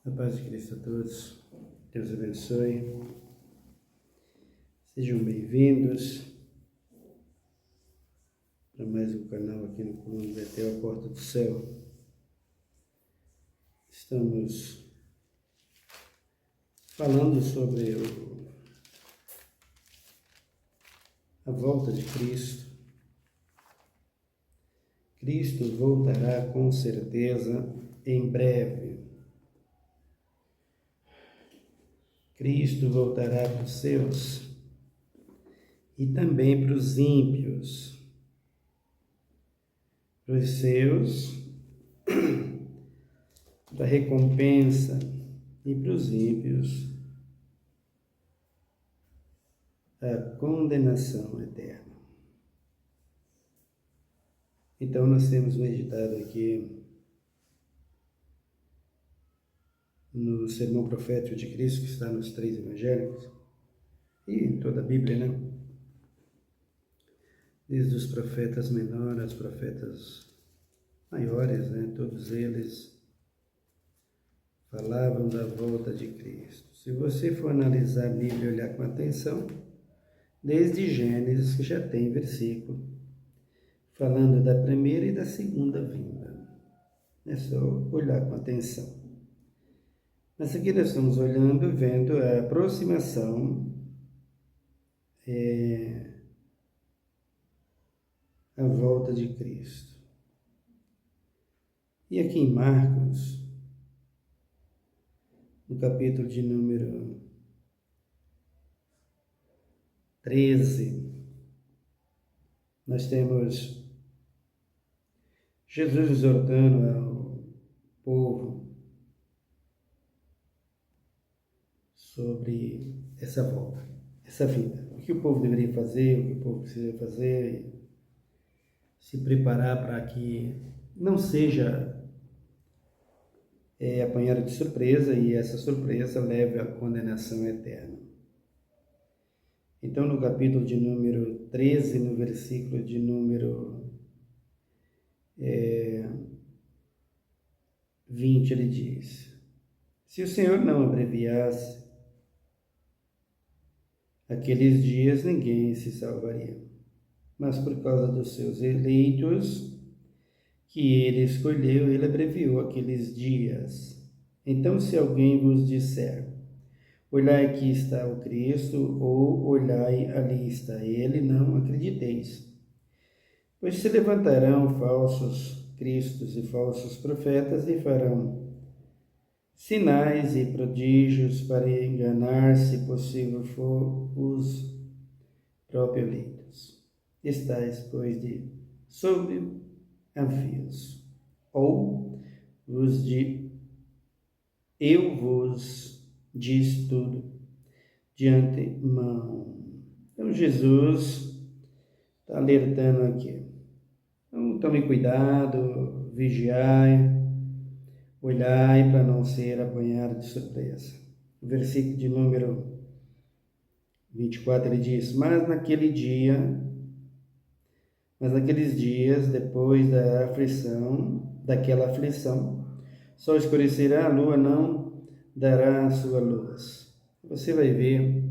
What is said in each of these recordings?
A paz de Cristo a todos. Deus abençoe. Sejam bem-vindos para mais um canal aqui no Coluna Betel, a Porta do Céu. Estamos falando sobre a volta de Cristo. Cristo voltará com certeza em breve. Cristo voltará para os seus e também para os ímpios. Para os seus, para a recompensa, e para os ímpios, a condenação eterna. Então, nós temos meditado aqui no sermão profético de Cristo, que está nos 3 evangelhos, e em toda a Bíblia, né? Desde os profetas menores aos profetas maiores, né? Todos eles falavam da volta de Cristo. Se você for analisar a Bíblia e olhar com atenção, desde Gênesis, que já tem versículo falando da primeira e da segunda vinda. É só olhar com atenção. Mas aqui nós estamos olhando, vendo a aproximação, a volta de Cristo. E aqui em Marcos, no capítulo de número 13, nós temos Jesus exortando ao povo sobre essa volta, essa vinda. O que o povo deveria fazer, o que o povo precisa fazer, se preparar para que não seja apanhado de surpresa e essa surpresa leve à condenação eterna. Então, no capítulo de número 13, no versículo de número 20, ele diz: se o Senhor não abreviasse aqueles dias, ninguém se salvaria. Mas por causa dos seus eleitos, que ele escolheu, ele abreviou aqueles dias. Então, se alguém vos disser: olhai, aqui está o Cristo, ou olhai, ali está ele, não acrediteis. Pois se levantarão falsos cristos e falsos profetas e farão sinais e prodígios para enganar, se possível for, os próprios eleitos. Estais, pois, sob aviso, ou eu vos diz tudo de antemão. Então, Jesus está alertando aqui. Então, tome cuidado, vigiai, olhai para não ser apanhado de surpresa. O versículo de número 24, ele diz: mas naqueles dias, depois daquela aflição, só escurecerá, a lua não dará a sua luz. Você vai ver,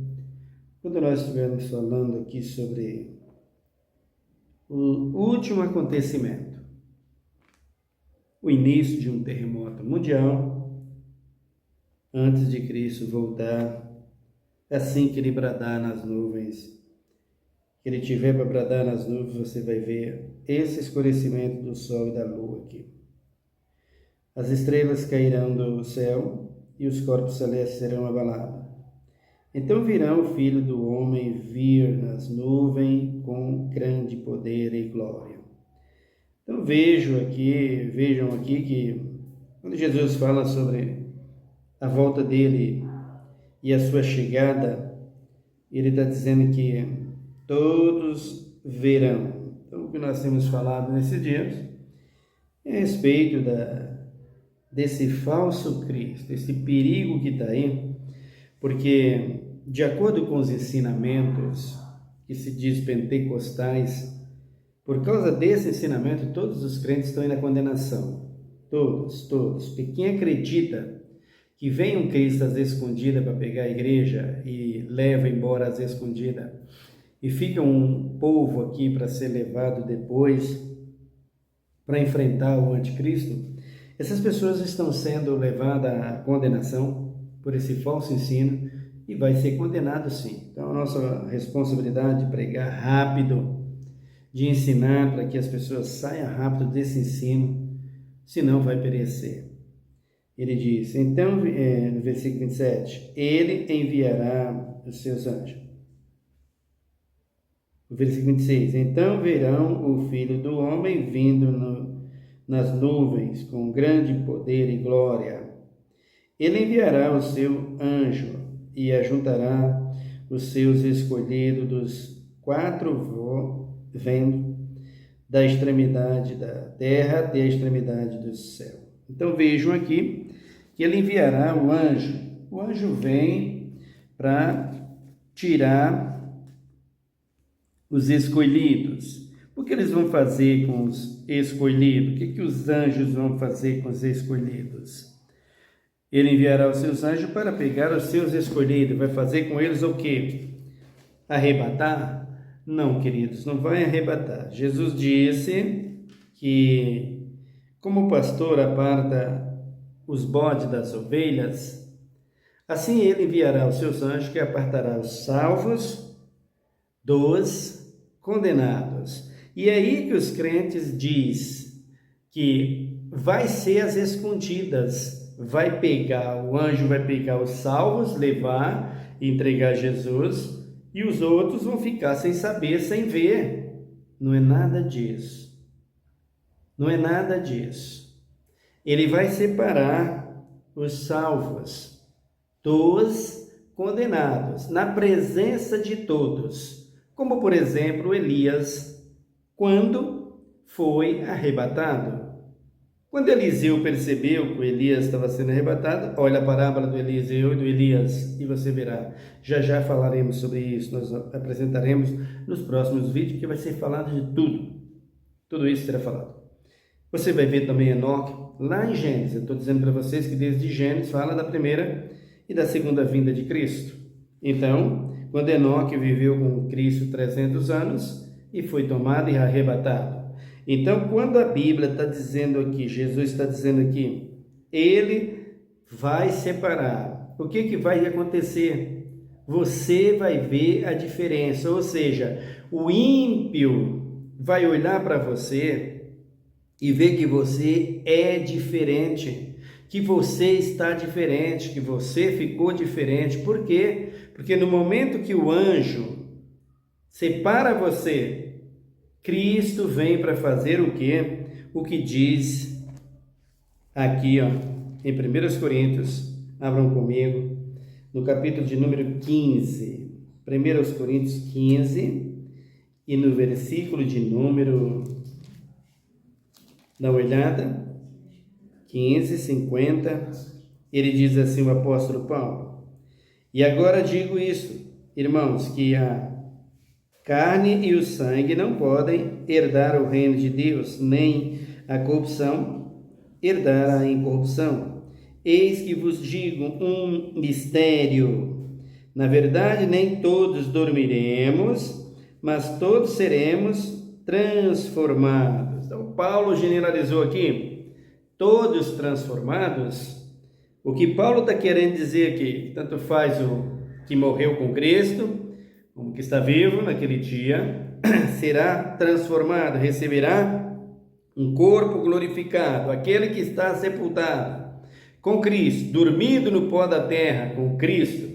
quando nós estivermos falando aqui sobre o último acontecimento, o início de um terremoto mundial, antes de Cristo voltar, assim que ele bradar nas nuvens, que ele tiver para bradar nas nuvens, você vai ver esse escurecimento do sol e da lua aqui. As estrelas cairão do céu e os corpos celestes serão abalados. Então virá o Filho do Homem vir nas nuvens com grande poder e glória. Então vejam aqui que quando Jesus fala sobre a volta dele e a sua chegada, ele está dizendo que todos verão. Então, o que nós temos falado nesses dias é a respeito desse falso Cristo, esse perigo que está aí, porque, de acordo com os ensinamentos que se diz pentecostais, por causa desse ensinamento, todos os crentes estão indo à condenação. Todos. Porque quem acredita que vem um Cristo às escondidas para pegar a igreja e leva embora às escondidas, e fica um povo aqui para ser levado depois para enfrentar o anticristo, essas pessoas estão sendo levadas à condenação por esse falso ensino e vai ser condenado sim. Então a nossa responsabilidade de pregar rápido, de ensinar para que as pessoas saiam rápido desse ensino, senão vai perecer. Ele diz, então, no versículo 27, ele enviará os seus anjos. O versículo 26, então verão o Filho do Homem vindo nas nuvens com grande poder e glória. Ele enviará o seu anjo e ajuntará os seus escolhidos dos quatro ventos, da extremidade da terra até a extremidade do céu. Então vejam aqui que ele enviará o anjo. O anjo vem para tirar os escolhidos. O que eles vão fazer com os escolhidos? O que os anjos vão fazer com os escolhidos? Ele enviará os seus anjos para pegar os seus escolhidos. Vai fazer com eles o quê? Arrebatar? Não, queridos, não vai arrebatar. Jesus disse que, como o pastor aparta os bodes das ovelhas, assim ele enviará os seus anjos que apartará os salvos dos condenados. E é aí que os crentes diz que vai ser as escondidas, vai pegar, o anjo vai pegar os salvos, levar e entregar a Jesus, e os outros vão ficar sem saber, sem ver. Não é nada disso. Não é nada disso. Ele vai separar os salvos dos condenados, na presença de todos. Como, por exemplo, Elias, quando foi arrebatado. Quando Eliseu percebeu que Elias estava sendo arrebatado, olha a parábola do Eliseu e do Elias, e você verá. Já falaremos sobre isso, nós apresentaremos nos próximos vídeos, que vai ser falado de tudo. Tudo isso será falado. Você vai ver também Enoque, lá em Gênesis. Eu estou dizendo para vocês que desde Gênesis fala da primeira e da segunda vinda de Cristo. Então, quando Enoque viveu com Cristo 300 anos e foi tomado e arrebatado. Então, quando a Bíblia está dizendo aqui, Jesus está dizendo aqui, ele vai separar. O que vai acontecer? Você vai ver a diferença, ou seja, o ímpio vai olhar para você e ver que você é diferente, que você está diferente, que você ficou diferente. Por quê? Porque no momento que o anjo separa você, Cristo vem para fazer o quê? O que diz aqui, ó, em 1 Coríntios, abram comigo, no capítulo de número 15, 1 Coríntios 15, e no versículo de número, dá uma olhada, 15, 50, ele diz assim, o apóstolo Paulo, e agora digo isso, irmãos, que a carne e o sangue não podem herdar o reino de Deus, nem a corrupção herdar a incorrupção. Eis que vos digo um mistério. Na verdade, nem todos dormiremos, mas todos seremos transformados. Então, Paulo generalizou aqui, todos transformados. O que Paulo está querendo dizer aqui, tanto faz o que morreu com Cristo, como que está vivo naquele dia, será transformado, receberá um corpo glorificado. Aquele que está sepultado com Cristo, dormindo no pó da terra com Cristo,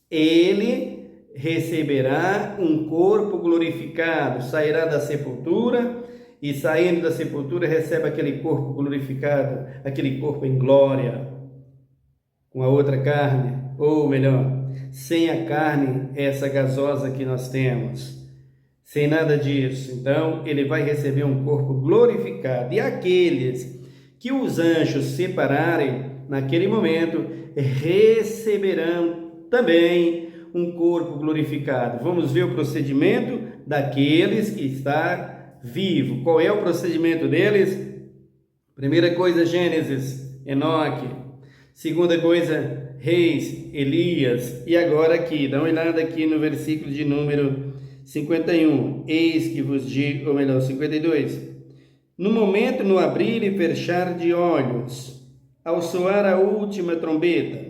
ele receberá um corpo glorificado, sairá da sepultura e, saindo da sepultura, recebe aquele corpo glorificado, aquele corpo em glória, com a outra carne, ou melhor, sem a carne, essa gasosa que nós temos, sem nada disso. Então, ele vai receber um corpo glorificado. E aqueles que os anjos separarem naquele momento, receberão também um corpo glorificado. Vamos ver o procedimento daqueles que está vivo. Qual é o procedimento deles? Primeira coisa, Gênesis, Enoque. Segunda coisa, Reis, Elias. E agora aqui, dá uma olhada aqui no versículo de número 51. Eis que vos digo, ou melhor, 52. No momento, no abrir e fechar de olhos, ao soar a última trombeta,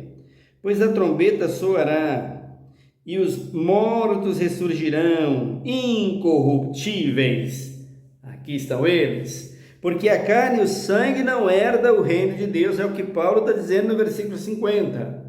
pois a trombeta soará, e os mortos ressurgirão, incorruptíveis. Aqui estão eles. Porque a carne e o sangue não herda o reino de Deus, é o que Paulo está dizendo no versículo 50.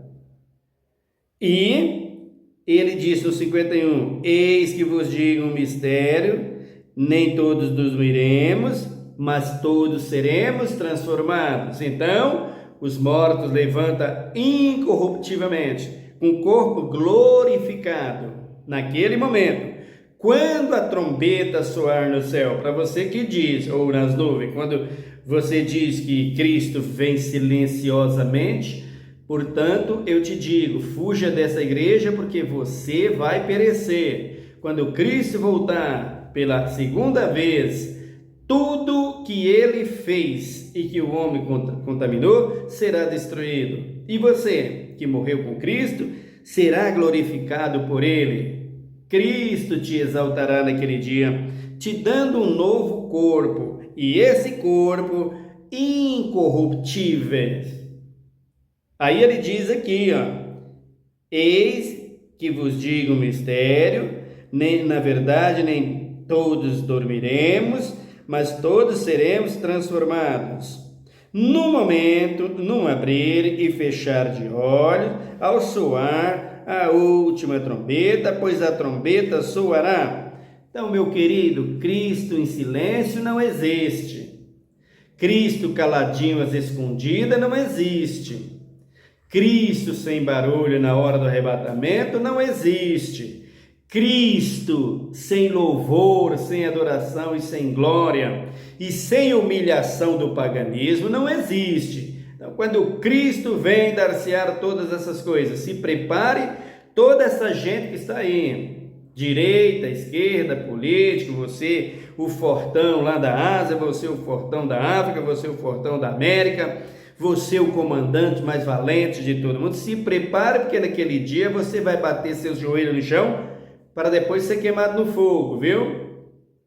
E ele diz no 51, eis que vos digo um mistério, nem todos dormiremos, mas todos seremos transformados. Então, os mortos levantam incorruptivelmente, com o corpo glorificado, naquele momento. Quando a trombeta soar no céu, para você que diz, ou nas nuvens, quando você diz que Cristo vem silenciosamente, portanto, eu te digo, fuja dessa igreja, porque você vai perecer. Quando Cristo voltar pela segunda vez, tudo que ele fez e que o homem contaminou será destruído. E você, que morreu com Cristo, será glorificado por ele. Cristo te exaltará naquele dia, te dando um novo corpo, e esse corpo incorruptível. Aí ele diz aqui, eis que vos digo um mistério, na verdade nem todos dormiremos, mas todos seremos transformados. No momento, num abrir e fechar de olhos, ao soar a última trombeta, pois a trombeta soará. Então, meu querido, Cristo em silêncio não existe. Cristo caladinho às escondidas não existe. Cristo sem barulho na hora do arrebatamento não existe. Cristo sem louvor, sem adoração e sem glória e sem humilhação do paganismo não existe. Então, quando Cristo vem dar-se-á todas essas coisas, se prepare toda essa gente que está aí, direita, esquerda, político, você, o fortão lá da Ásia, você, o fortão da África, você, o fortão da América, você, o comandante mais valente de todo mundo, se prepare, porque naquele dia você vai bater seus joelhos no chão, para depois ser queimado no fogo, viu?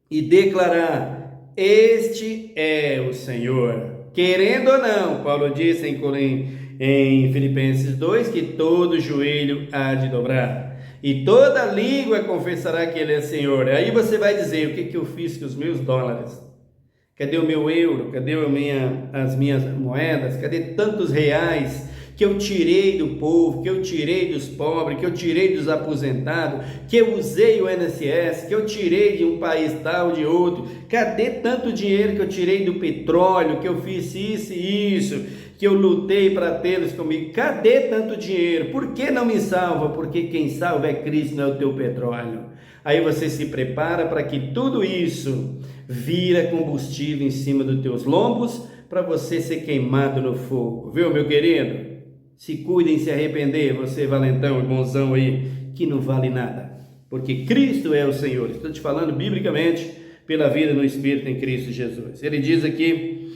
E declarar, este é o Senhor. Querendo ou não, Paulo disse em Filipenses 2, que todo joelho há de dobrar, e toda língua confessará que Ele é Senhor. Aí você vai dizer, o que eu fiz com os meus dólares? Cadê o meu euro? Cadê as minhas moedas? Cadê tantos reais que eu tirei do povo, que eu tirei dos pobres, que eu tirei dos aposentados, que eu usei o INSS, que eu tirei de um país tal, de outro? Cadê tanto dinheiro que eu tirei do petróleo, que eu fiz isso e isso, que eu lutei para tê-los comigo? Cadê tanto dinheiro? Por que não me salva? Porque quem salva é Cristo, não é o teu petróleo. Aí você se prepara para que tudo isso vira combustível em cima dos teus lombos, para você ser queimado no fogo, viu, meu querido? Se cuidem, se arrepender, você valentão e bonzão aí, que não vale nada, porque Cristo é o Senhor. Estou te falando biblicamente pela vida no Espírito em Cristo Jesus. Ele diz aqui,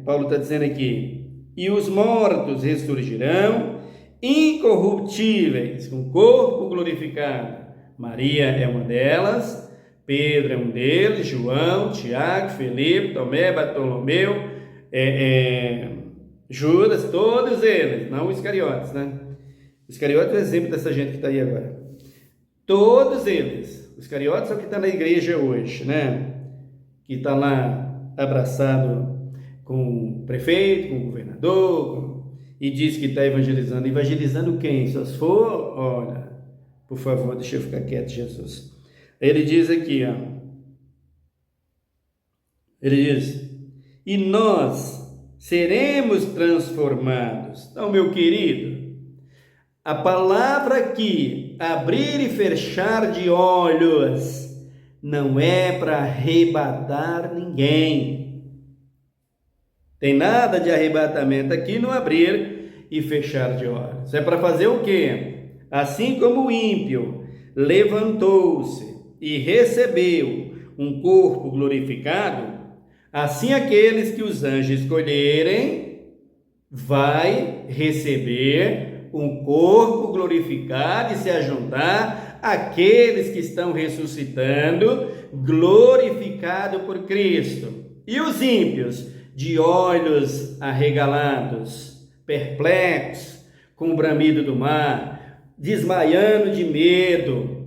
Paulo está dizendo aqui, e os mortos ressurgirão incorruptíveis, com corpo glorificado. Maria é uma delas, Pedro é um deles, João, Tiago, Felipe, Tomé, Bartolomeu, Judas, todos eles, não os Iscariotes, né? Os Iscariotes é o exemplo dessa gente que está aí agora. Todos eles, os Iscariotes é o que está na igreja hoje, né? Que está lá abraçado com o prefeito, com o governador, e diz que está evangelizando. Evangelizando quem? Só se for, olha, por favor, deixa eu ficar quieto, Jesus. Ele diz aqui, ele diz, e nós seremos transformados. Então, meu querido, a palavra aqui, abrir e fechar de olhos, não é para arrebatar ninguém. Tem nada de arrebatamento aqui no abrir e fechar de olhos. É para fazer o quê? Assim como o ímpio levantou-se e recebeu um corpo glorificado, assim aqueles que os anjos escolherem vai receber um corpo glorificado e se ajuntar àqueles que estão ressuscitando, glorificado por Cristo. E os ímpios, de olhos arregalados, perplexos, com o bramido do mar, desmaiando de medo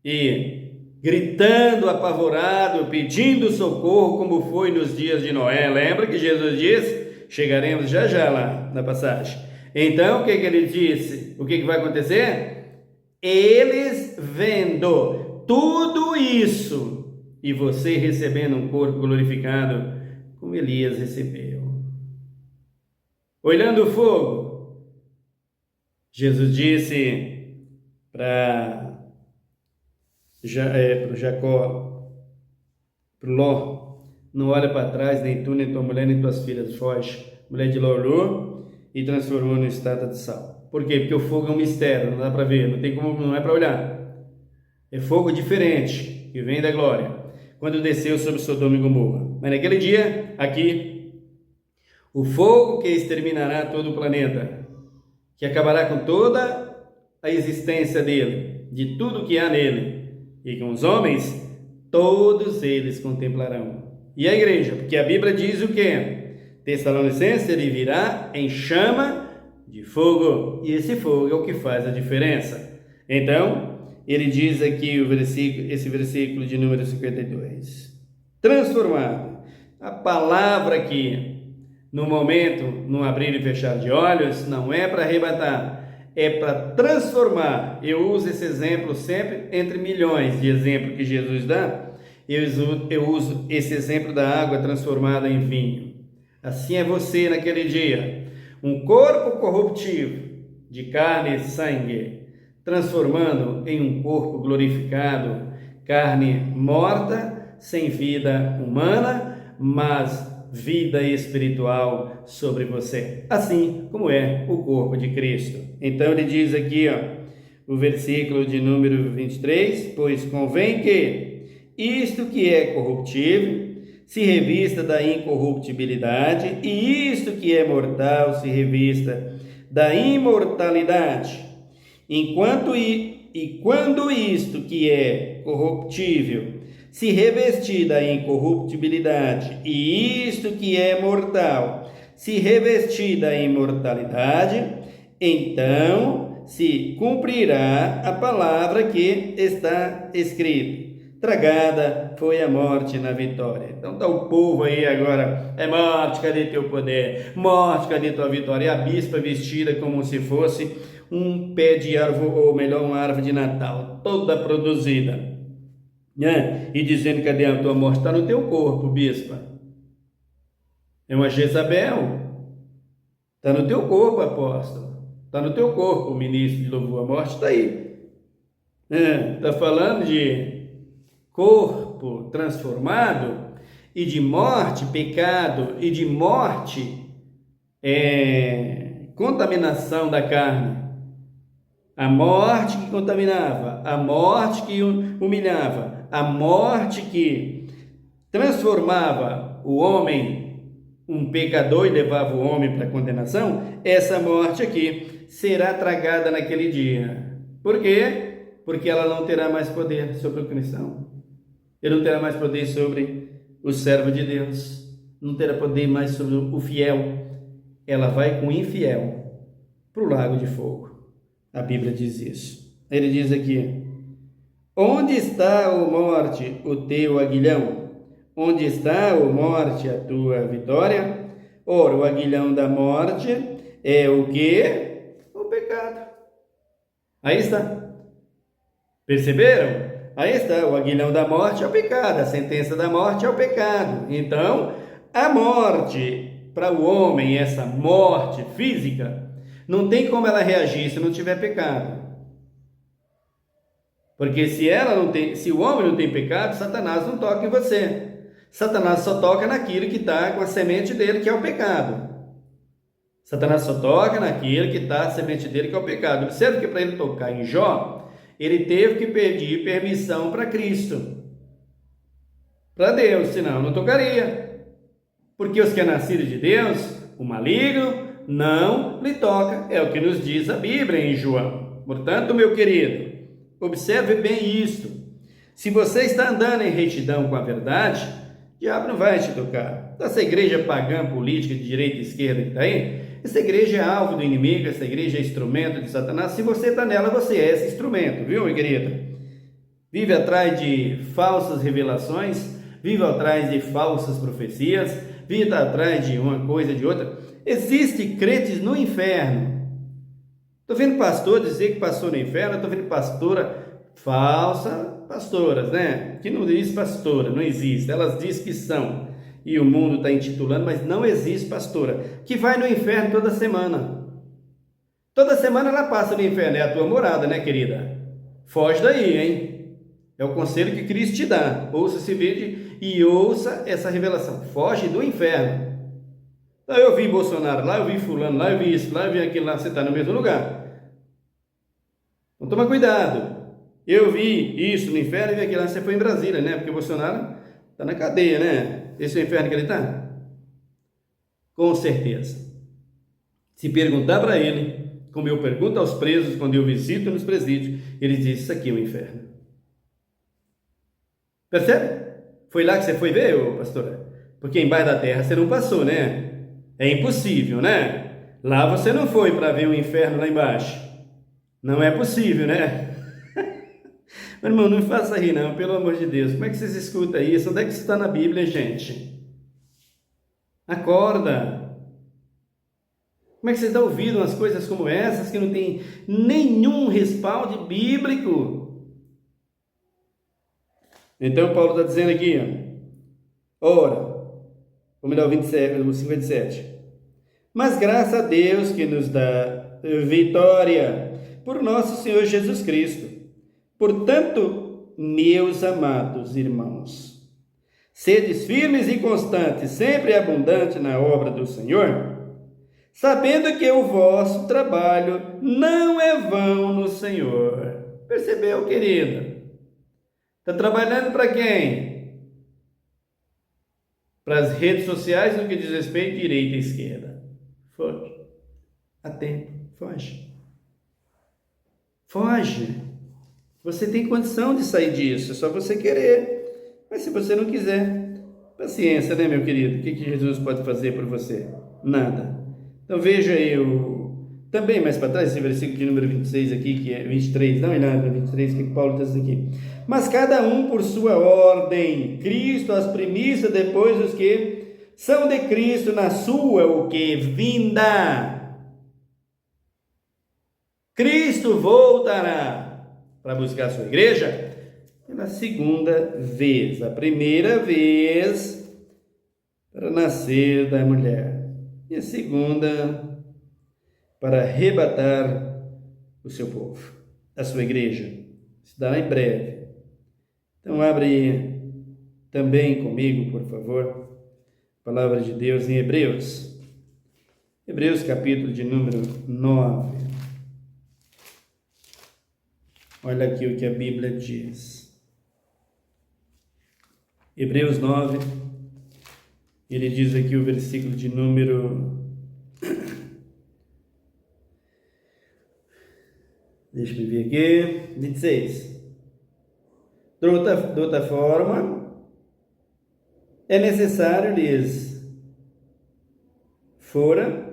e gritando apavorado, pedindo socorro, como foi nos dias de Noé. Lembra que Jesus disse? Chegaremos já já lá na passagem. Então, o que ele disse? O que vai acontecer? Eles vendo tudo isso e você recebendo um corpo glorificado, como Elias recebeu. Olhando o fogo, Jesus disse para Jacó, para Ló: não olha para trás, nem tu, nem tua mulher, nem tuas filhas, foge. Mulher de Ló olhou e transformou no estátua de sal. Por quê? Porque o fogo é um mistério, não dá para ver, não tem como, não é para olhar. É fogo diferente, que vem da glória, quando desceu sobre Sodoma e Gomorra. Mas naquele dia, aqui, o fogo que exterminará todo o planeta, que acabará com toda a existência dele, de tudo que há nele, e com os homens, todos eles contemplarão. E a igreja, porque a Bíblia diz o quê? Tessalonicenses, ele virá em chama de fogo, e esse fogo é o que faz a diferença. Então, ele diz aqui esse versículo de número 52, transformado. A palavra aqui, no momento, no abrir e fechar de olhos, não é para arrebatar, é para transformar. Eu uso esse exemplo sempre, entre milhões de exemplos que Jesus dá, eu uso esse exemplo da água transformada em vinho. Assim é você naquele dia, um corpo corruptível, de carne e sangue, transformando em um corpo glorificado, carne morta, sem vida humana, mas vida espiritual sobre você, assim como é o corpo de Cristo. Então ele diz aqui, o versículo de número 23, pois convém que isto que é corruptível se revista da incorruptibilidade, e isto que é mortal se revista da imortalidade. Quando isto que é corruptível se revestir da incorruptibilidade, e isto que é mortal se revestir da imortalidade, então se cumprirá a palavra que está escrita: tragada foi a morte na vitória. Então tá o povo aí agora: é morte, cadê teu poder? Morte, cadê tua vitória? E a bispa vestida como se fosse um pé de árvore, ou melhor, uma árvore de Natal, toda produzida, né? E dizendo: cadê a tua morte? Está no teu corpo, bispa. É uma Jezabel. Está no teu corpo, apóstolo. Está no teu corpo, ministro de louvor. A morte está aí. Está falando de corpo transformado e de morte, pecado, e de morte, contaminação da carne. A morte que contaminava, a morte que humilhava, a morte que transformava o homem, um pecador, e levava o homem para a condenação. Essa morte aqui será tragada naquele dia. Por quê? Porque ela não terá mais poder sobre o cristão. Ele não terá mais poder sobre o servo de Deus. Não terá poder mais sobre o fiel. Ela vai com o infiel para o lago de fogo. A Bíblia diz isso. Ele diz aqui: onde está, ó morte, o teu aguilhão? Onde está, ó morte, a tua vitória? Ora, o aguilhão da morte é o quê? O pecado. Aí está. Perceberam? Aí está, o aguilhão da morte é o pecado, a sentença da morte é o pecado. Então, a morte para o homem, essa morte física, não tem como ela reagir se não tiver pecado. Porque se o homem não tem pecado, Satanás não toca em você. Satanás só toca naquilo que está com a semente dele, que é o pecado. Satanás só toca naquilo que está a semente dele, que é o pecado. Observe que para ele tocar em Jó, ele teve que pedir permissão para Cristo, para Deus, senão não tocaria. Porque os que é nascido de Deus, o maligno não lhe toca. É o que nos diz a Bíblia em João. Portanto, meu querido, observe bem isto. Se você está andando em retidão com a verdade, o diabo não vai te tocar. Essa igreja pagã, política, de direita e esquerda que está aí, essa igreja é alvo do inimigo, essa igreja é instrumento de Satanás. Se você está nela, você é esse instrumento, viu, minha querida? Vive atrás de falsas revelações, vive atrás de falsas profecias, vive atrás de uma coisa, de outra. Existem crentes no inferno. Estou vendo pastor dizer que passou no inferno, estou vendo pastora falsa, pastoras, né? Que não diz pastora, não existe. Elas dizem que são. E o mundo está intitulando, mas não existe pastora. Que vai no inferno toda semana. Toda semana ela passa no inferno. É a tua morada, né, querida? Foge daí, hein? É o conselho que Cristo te dá. Ouça esse vídeo e ouça essa revelação. Foge do inferno. Então, eu vi Bolsonaro lá, eu vi fulano lá, eu vi isso lá, eu vi aquilo lá. Você está no mesmo lugar. Então toma cuidado. Eu vi isso no inferno e vi aquilo lá. Você foi em Brasília, né? Porque o Bolsonaro está na cadeia, né? Esse é o inferno que ele está? Com certeza. Se perguntar para ele, como eu pergunto aos presos quando eu visito nos presídios, ele diz: isso aqui é o inferno. Percebe? Foi lá que você foi ver, ô pastor? Porque embaixo da terra você não passou, né? É impossível, né? Lá você não foi para ver o inferno lá embaixo. Não é possível, né? Meu irmão, não me faça rir não, pelo amor de Deus. Como é que vocês escutam isso? Onde é que isso está na Bíblia, gente? Acorda. Como é que vocês estão ouvindo umas coisas como essas que não tem nenhum respaldo bíblico? Então Paulo está dizendo aqui, ó, ora, ou melhor, 57. Mas graças a Deus que nos dá vitória por nosso Senhor Jesus Cristo. Portanto, meus amados irmãos, sedes firmes e constantes, sempre abundantes na obra do Senhor, sabendo que o vosso trabalho não é vão no Senhor. Percebeu, querido? Está trabalhando para quem? Para as redes sociais no que diz respeito à direita e esquerda. Foge. Há tempo. Foge. Foge. Você tem condição de sair disso, é só você querer. Mas se você não quiser, paciência, né, meu querido? O que Jesus pode fazer por você? Nada. Então veja aí também mais para trás, esse versículo de número 26 aqui, que é 23, não é nada, 23, que Paulo diz aqui. Mas cada um por sua ordem, Cristo as primícias, depois os que são de Cristo na sua, o que? Vinda. Cristo voltará para buscar a sua igreja pela segunda vez. A primeira vez para nascer da mulher e a segunda para arrebatar o seu povo, a sua igreja. Isso dará em breve. Então abre também comigo, por favor, a palavra de Deus em Hebreus. Hebreus capítulo de número 9. Olha aqui o que a Bíblia diz. Hebreus 9, ele diz aqui o versículo de número... Deixa eu ver aqui. 26. De outra forma, é necessário lhes fora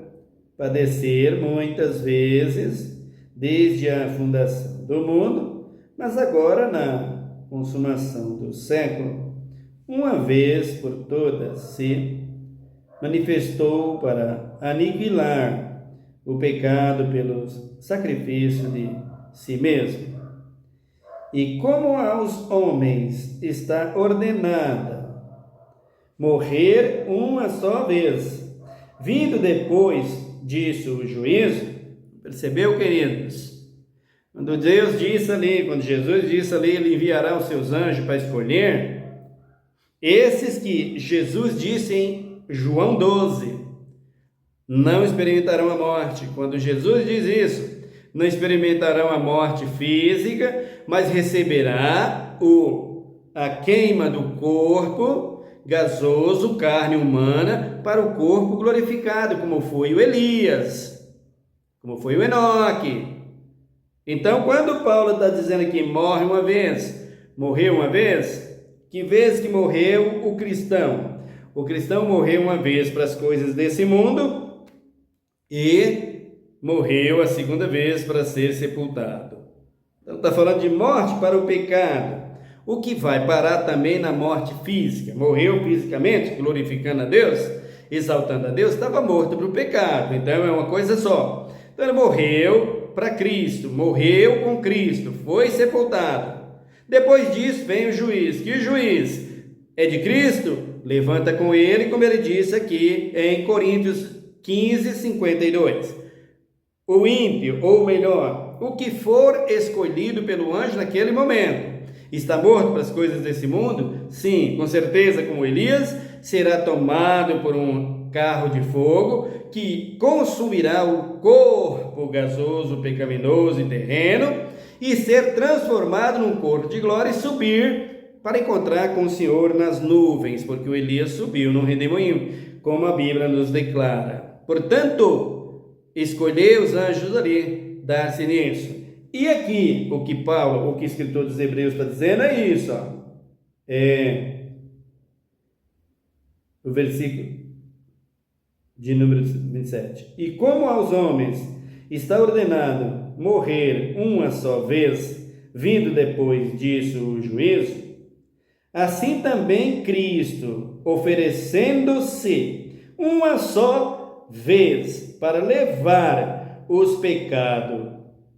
padecer muitas vezes desde a fundação do mundo, mas agora na consumação do século, uma vez por todas se manifestou para aniquilar o pecado pelo sacrifício de si mesmo. E como aos homens está ordenada morrer uma só vez, vindo depois disso o juízo. Percebeu, queridos? Quando Deus disse ali, quando Jesus disse ali, ele enviará os seus anjos para escolher, esses que Jesus disse em João 12, não experimentarão a morte. Quando Jesus diz isso, não experimentarão a morte física, mas receberá a queima do corpo gasoso, carne humana, para o corpo glorificado, como foi o Elias, como foi o Enoque. Então, quando Paulo está dizendo que morre uma vez, morreu uma vez, que vez que morreu o cristão? O cristão morreu uma vez para as coisas desse mundo e morreu a segunda vez para ser sepultado. Então, está falando de morte para o pecado. O que vai parar também na morte física. Morreu fisicamente, glorificando a Deus, exaltando a Deus, estava morto para o pecado. Então, é uma coisa só. Então, ele morreu para Cristo, morreu com Cristo, foi sepultado. Depois disso, vem o juiz. Que juiz é de Cristo? Levanta com ele, como ele disse aqui em Coríntios 15, 52. O ímpio, ou melhor, o que for escolhido pelo anjo naquele momento, está morto para as coisas desse mundo? Sim, com certeza, como Elias, será tomado por um carro de fogo que consumirá o corpo gasoso, pecaminoso e terreno e ser transformado num corpo de glória e subir para encontrar com o Senhor nas nuvens, porque o Elias subiu num redemoinho, como a Bíblia nos declara. Portanto, escolher os anjos ali, dar-se nisso. E aqui, o que Paulo, o que o escritor dos Hebreus está dizendo é isso, ó. O versículo de número 27. E como aos homens está ordenado morrer uma só vez, vindo depois disso o juízo, assim também Cristo, oferecendo-se uma só vez para levar os pecados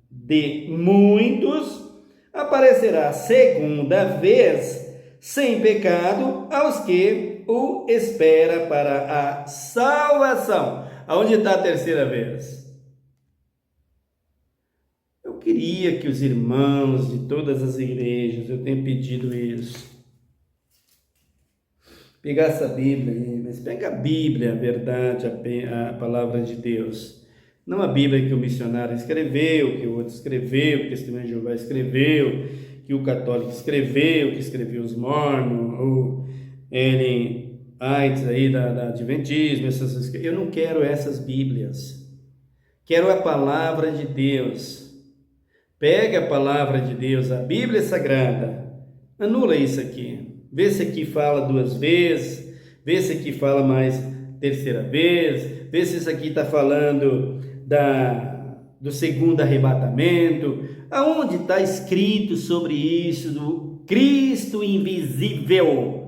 de muitos, aparecerá segunda vez sem pecado aos que o espera para a salvação. Aonde está a terceira vez? Eu queria que os irmãos de todas as igrejas, eu tenho pedido isso, pegar essa Bíblia aí, mas pega a Bíblia, a verdade, a palavra de Deus. Não a Bíblia que o missionário escreveu, que o outro escreveu, que o Testemunho de Jeová escreveu, que o católico escreveu, que escreveu os mormons, ou Ellen White aí da Adventismo, eu não quero essas Bíblias. Quero a palavra de Deus. Pega a palavra de Deus, a Bíblia Sagrada, anula isso aqui. Vê se aqui fala 2 vezes, vê se aqui fala mais terceira vez, vê se isso aqui está falando do segundo arrebatamento, aonde está escrito sobre isso, do Cristo invisível.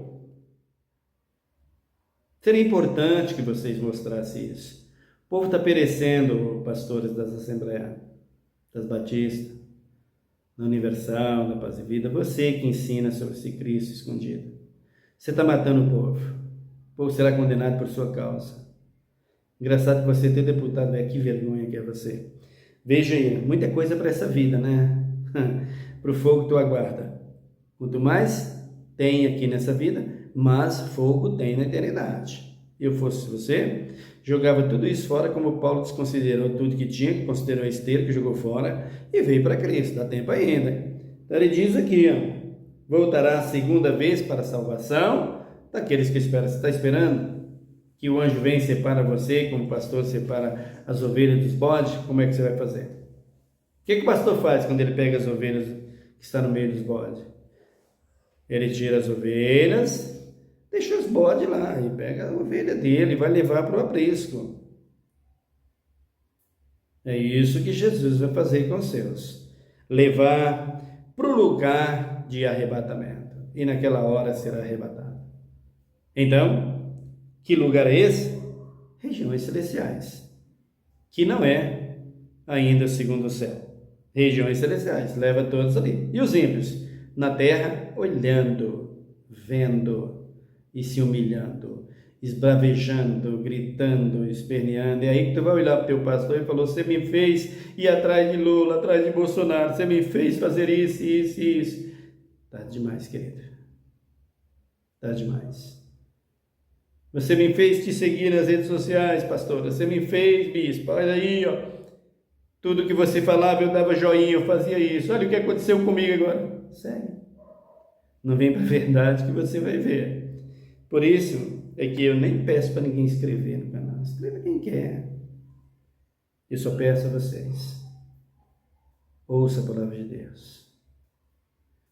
Seria importante que vocês mostrassem isso. O povo está perecendo, pastores das Assembleias, das Batistas, da Universal, da Paz e Vida, você que ensina sobre esse Cristo escondido. Você está matando o povo será condenado por sua causa. Engraçado que você ter deputado, que vergonha que é você. Veja aí, muita coisa para essa vida, né? Para o fogo que tu aguarda. Quanto mais tem aqui nessa vida, mais fogo tem na eternidade. Eu fosse você, jogava tudo isso fora, como Paulo desconsiderou tudo que tinha, que considerou esteira, que jogou fora, e veio para Cristo. Dá tempo ainda. Então ele diz aqui, ó, voltará a segunda vez para a salvação daqueles que esperam. Você está esperando que o anjo vem e separa você, como o pastor separa as ovelhas dos bodes? Como é que você vai fazer? O que o pastor faz quando ele pega as ovelhas que estão no meio dos bodes? Ele tira as ovelhas, deixa os bodes lá, e pega a ovelha dele e vai levar para o aprisco. É isso que Jesus vai fazer com os seus. Levar para o lugar de arrebatamento. E naquela hora será arrebatado. Então, que lugar é esse? Regiões celestiais. Que não é ainda o segundo céu. Regiões celestiais. Leva todos ali. E os ímpios? Na terra, olhando, vendo e se humilhando, esbravejando, gritando, esperneando. É aí que tu vai olhar para o teu pastor e falou: você me fez ir atrás de Lula, atrás de Bolsonaro, você me fez fazer isso, isso, isso. Tá demais, querido. Tá demais. Você me fez te seguir nas redes sociais, pastor. Você me fez, bispo. Olha aí, ó. Tudo que você falava, eu dava joinha, eu fazia isso. Olha o que aconteceu comigo agora. Sério. Não vem para a verdade que você vai ver. Por isso é que eu nem peço para ninguém escrever no canal. Escreva quem quer. Eu só peço a vocês. Ouça a palavra de Deus.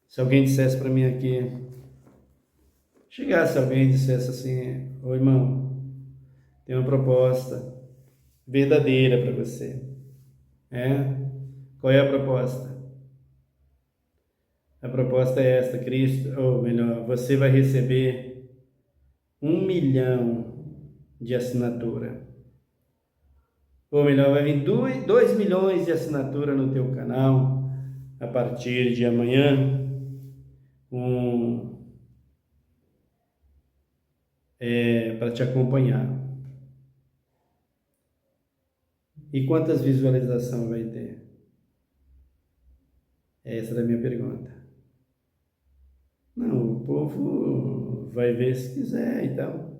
Se alguém dissesse para mim aqui, chegasse alguém e dissesse assim: ô irmão, tem uma proposta verdadeira para você. Qual é a proposta? A proposta é esta: Cristo, ou melhor, você vai receber 1 milhão de assinatura. Ou melhor, vai vir 2 milhões de assinatura no teu canal a partir de amanhã. Para te acompanhar. E quantas visualizações vai ter? Essa é a minha pergunta. Não, o povo vai ver se quiser, então.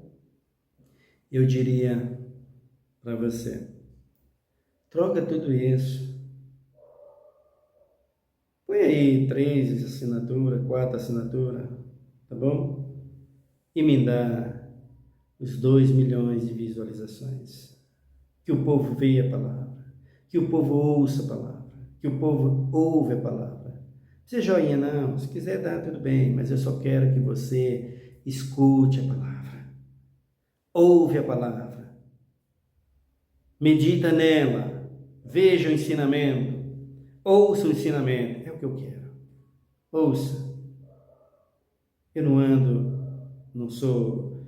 Eu diria para você, troca tudo isso. Põe aí 3 assinaturas, 4 assinaturas, tá bom? E me dá os 2 milhões de visualizações. Que o povo veja a palavra, que o povo ouça a palavra, que o povo ouve a palavra. Não precisa joinha não, se quiser dar tudo bem, mas eu só quero que você escute a palavra, ouve a palavra, medita nela, veja o ensinamento, ouça o ensinamento, é o que eu quero. Ouça. Eu não sou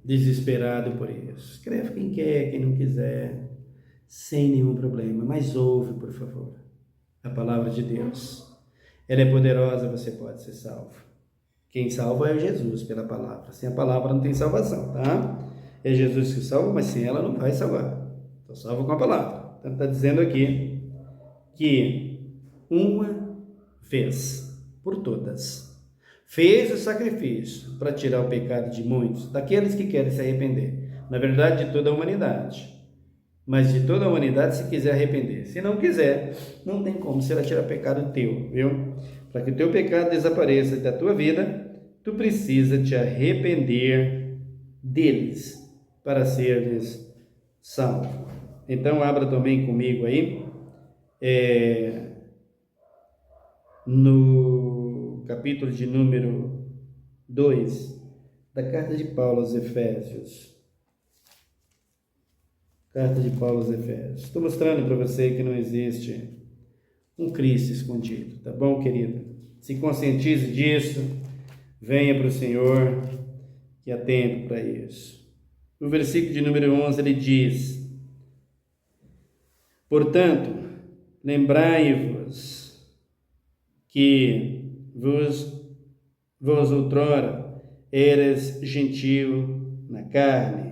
desesperado por isso. Escreve quem quer, quem não quiser, sem nenhum problema, mas ouve, por favor, a palavra de Deus. Ela é poderosa, você pode ser salvo. Quem salva é Jesus pela palavra. Sem a palavra não tem salvação, tá? É Jesus que salva, mas sem ela não vai salvar. Então salva com a palavra. Então está dizendo aqui que uma vez por todas fez o sacrifício para tirar o pecado de muitos, daqueles que querem se arrepender. Na verdade, de toda a humanidade. Mas de toda a humanidade, se quiser arrepender. Se não quiser, não tem como, será tirar pecado teu, viu? Para que o teu pecado desapareça da tua vida, tu precisa te arrepender deles, para seres salvo. Então, abra também comigo aí, no capítulo de número 2, da carta de Paulo aos Efésios. Carta de Paulo aos Efésios. Estou mostrando para você que não existe um Cristo escondido, tá bom, querido? Se conscientize disso, venha para o Senhor, que há tempo para isso. No versículo de número 11 ele diz: portanto, lembrai-vos que vos outrora eras gentio na carne,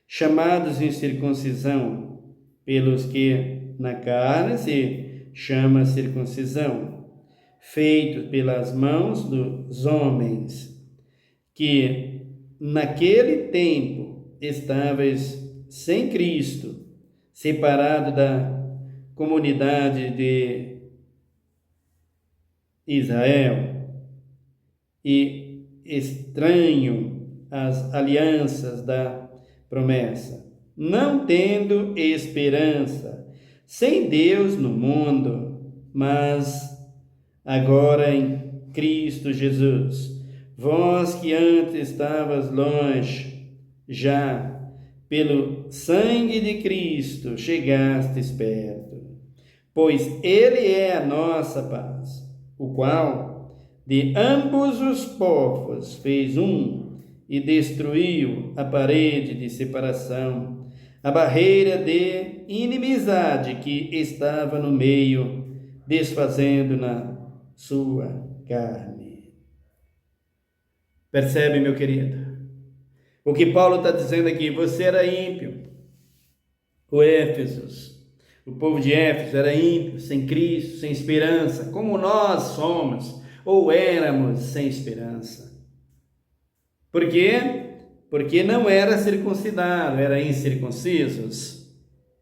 chamados em circuncisão, pelos que na carne se chama circuncisão, feito pelas mãos dos homens, que naquele tempo estavais sem Cristo, separado da comunidade de Israel e estranho às alianças da promessa, não tendo esperança, sem Deus no mundo, mas agora em Cristo Jesus, vós que antes estavas longe, já pelo sangue de Cristo chegastes perto, pois Ele é a nossa paz, o qual de ambos os povos fez um e destruiu a parede de separação, a barreira de inimizade que estava no meio, desfazendo na sua carne. Percebe, meu querido? O que Paulo está dizendo aqui: você era ímpio. O povo de Éfeso era ímpio, sem Cristo, sem esperança, como nós somos, ou éramos sem esperança. Por quê? Porque não era circuncidado, era incircuncisos.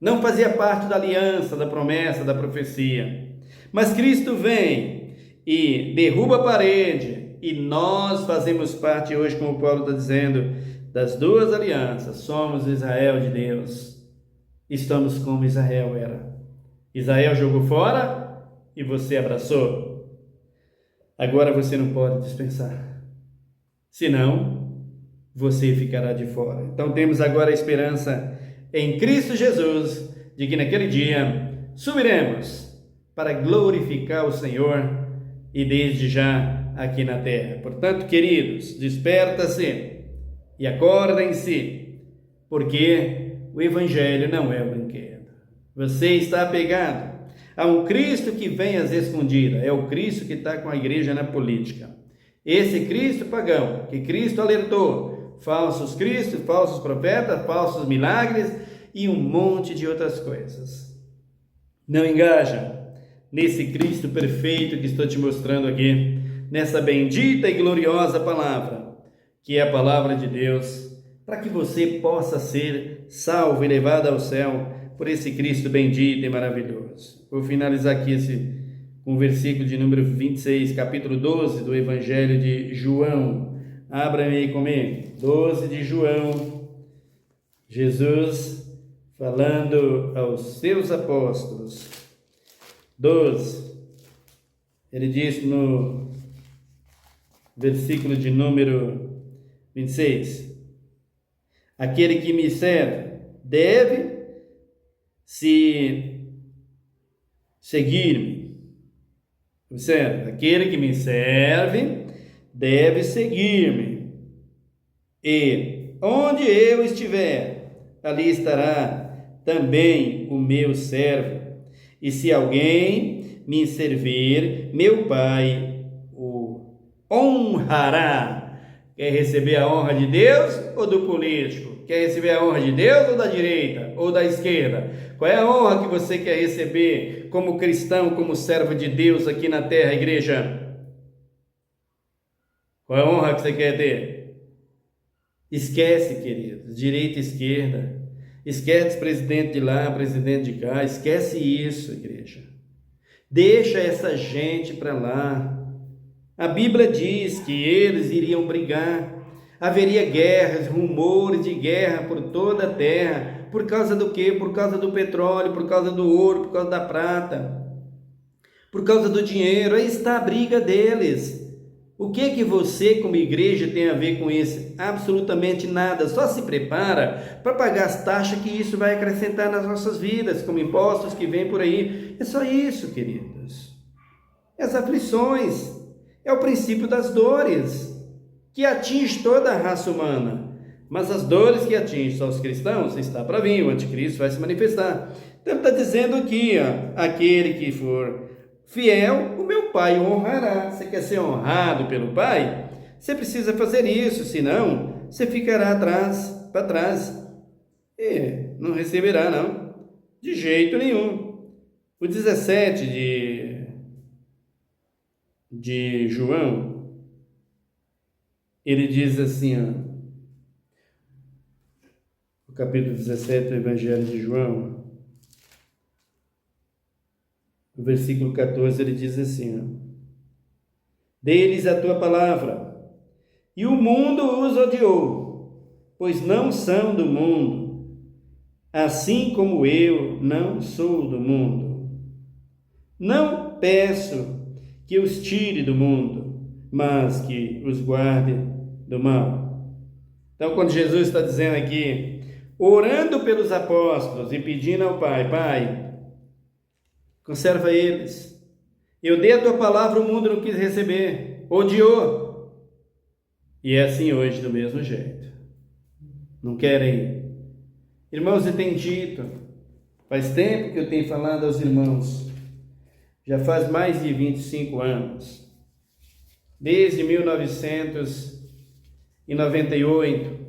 Não fazia parte da aliança, da promessa, da profecia. Mas Cristo vem e derruba a parede, E nós fazemos parte hoje, como Paulo está dizendo, das duas alianças. Somos Israel de Deus. Estamos como Israel era. Israel jogou fora e você abraçou. Agora você não pode dispensar. Senão, você ficará de fora. Então temos agora a esperança em Cristo Jesus, de que naquele dia subiremos para glorificar o Senhor e desde já aqui na terra. Portanto, queridos, desperta-se e acordem-se, porque o Evangelho não é um brinquedo. Você está apegado a um Cristo que vem às escondidas, é o Cristo que está com a igreja na política. Esse Cristo pagão, que Cristo alertou, falsos cristos, falsos profetas, falsos milagres e um monte de outras coisas. Não engaja nesse Cristo perfeito que estou te mostrando aqui, nessa bendita e gloriosa palavra, que é a palavra de Deus, para que você possa ser salvo e levado ao céu por esse Cristo bendito e maravilhoso. Vou finalizar aqui com o versículo de número 26, capítulo 12 do Evangelho de João. Abra aí comigo, 12 de João, Jesus falando aos seus apóstolos. 12, ele diz no versículo de número 26, aquele que me serve deve se seguir-me. Observe, aquele que me serve deve seguir-me, e onde eu estiver, ali estará também o meu servo. E se alguém me servir, meu Pai o honrará. Quer receber a honra de Deus ou do político? Quer receber a honra de Deus ou da direita ou da esquerda? Qual é a honra que você quer receber como cristão, como servo de Deus aqui na terra, igreja? Qual é a honra que você quer ter? Esquece, queridos, direita e esquerda. Esquece presidente de lá, presidente de cá. Esquece isso, igreja. Deixa essa gente para lá. A Bíblia diz que eles iriam brigar. Haveria guerras, rumores de guerra por toda a terra. Por causa do quê? Por causa do petróleo, por causa do ouro, por causa da prata, por causa do dinheiro. Aí está a briga deles. O que você como igreja tem a ver com isso? Absolutamente nada. Só se prepara para pagar as taxas que isso vai acrescentar nas nossas vidas, como impostos que vêm por aí. É só isso, queridos. As aflições é o princípio das dores que atinge toda a raça humana. Mas as dores que atingem só os cristãos, está para vir, o anticristo vai se manifestar. Então ele está dizendo aqui, aquele que for fiel, o meu Pai o honrará. Você quer ser honrado pelo Pai? Você precisa fazer isso, senão você ficará para trás e não receberá, não, de jeito nenhum. O 17 de João, ele diz assim, o capítulo 17 do Evangelho de João, no versículo 14, ele diz assim, dê-lhes a tua palavra, e o mundo os odiou, pois não são do mundo, assim como eu não sou do mundo. Não peço que os tire do mundo, mas que os guarde do mal. Então, quando Jesus está dizendo aqui, orando pelos apóstolos e pedindo ao Pai, Pai, conserva eles. Eu dei a tua palavra, o mundo não quis receber, odiou. E é assim hoje, do mesmo jeito. Não querem. Irmãos, eu tenho dito, faz tempo que eu tenho falado aos irmãos, já faz mais de 25 anos, desde 1998,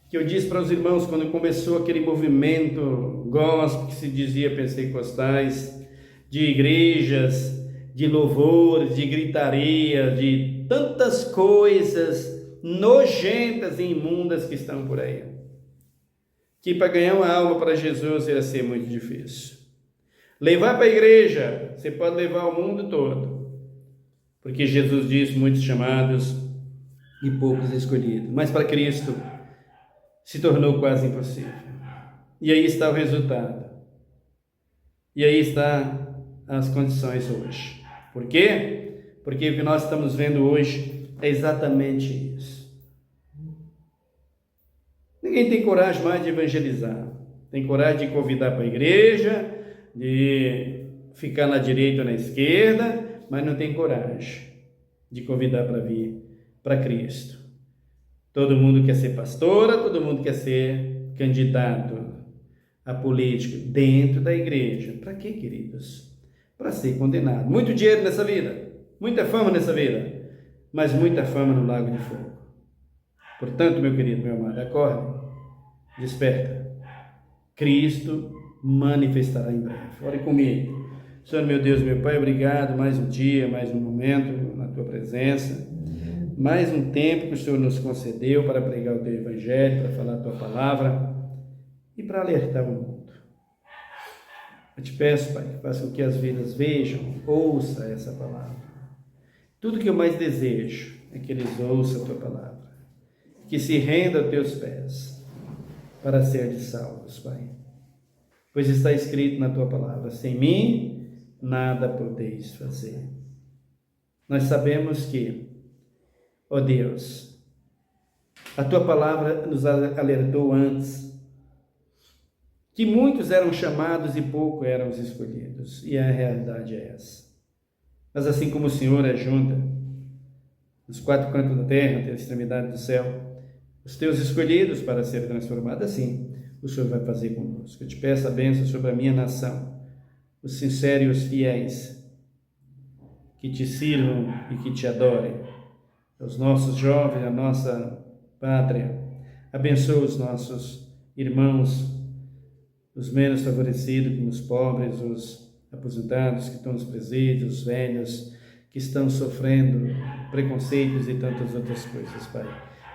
que eu disse para os irmãos, quando começou aquele movimento gospel que se dizia pentecostais, de igrejas, de louvores, de gritaria, de tantas coisas nojentas e imundas que estão por aí, que para ganhar uma alma para Jesus ia ser muito difícil. Levar para a igreja, você pode levar o mundo todo, Porque Jesus disse: muitos chamados e poucos escolhidos. Mas para Cristo se tornou quase impossível. E aí está o resultado. E aí está as condições hoje. Por quê? Porque o que nós estamos vendo hoje é exatamente isso. Ninguém tem coragem mais de evangelizar. Tem coragem de convidar para a igreja, de ficar na direita ou na esquerda, mas não tem coragem de convidar para vir para Cristo. Todo mundo quer ser pastora, todo mundo quer ser candidato a político dentro da igreja. Para quê, queridos? Para ser condenado. Muito dinheiro nessa vida, muita fama nessa vida, mas muita fama no lago de fogo. Portanto, meu querido, meu amado, acorde, desperta. Cristo manifestará em breve. Ore comigo. Senhor, meu Deus, meu Pai, obrigado, mais um dia, mais um momento na Tua presença, mais um tempo que o Senhor nos concedeu para pregar o Teu Evangelho, para falar a Tua palavra e para alertar o mundo. Eu te peço, Pai, que faça com que as vidas vejam, ouçam essa palavra. Tudo que eu mais desejo é que eles ouçam a Tua palavra, que se rendam aos Teus pés para ser salvos, Pai. Pois está escrito na Tua palavra: sem mim nada podeis fazer. Nós sabemos que, ó Deus, a Tua palavra nos alertou antes que muitos eram chamados e poucos eram os escolhidos, e a realidade é essa. Mas assim como o Senhor ajunta nos quatro cantos da terra, até a extremidade do céu, os Teus escolhidos para ser transformados, assim o Senhor vai fazer conosco. Eu te peço a bênção sobre a minha nação, os sinceros e os fiéis, que Te sirvam e que Te adorem, os nossos jovens, a nossa pátria. Abençoa os nossos irmãos, os menos favorecidos, como os pobres, os aposentados que estão nos presídios, os velhos que estão sofrendo preconceitos e tantas outras coisas, Pai.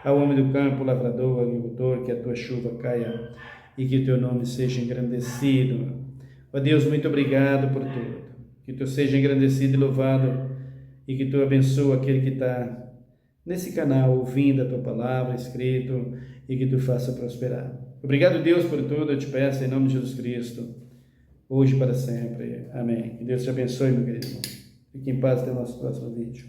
Ao homem do campo, lavrador, agricultor, que a Tua chuva caia e que o Teu nome seja engrandecido. Ó Deus, muito obrigado por tudo. Que Tu seja engrandecido e louvado e que Tu abençoe aquele que está nesse canal ouvindo a Tua palavra escrito e que Tu faça prosperar. Obrigado, Deus, por tudo. Eu te peço em nome de Jesus Cristo, hoje e para sempre. Amém. Que Deus te abençoe, meu querido. Fique em paz até o nosso próximo vídeo.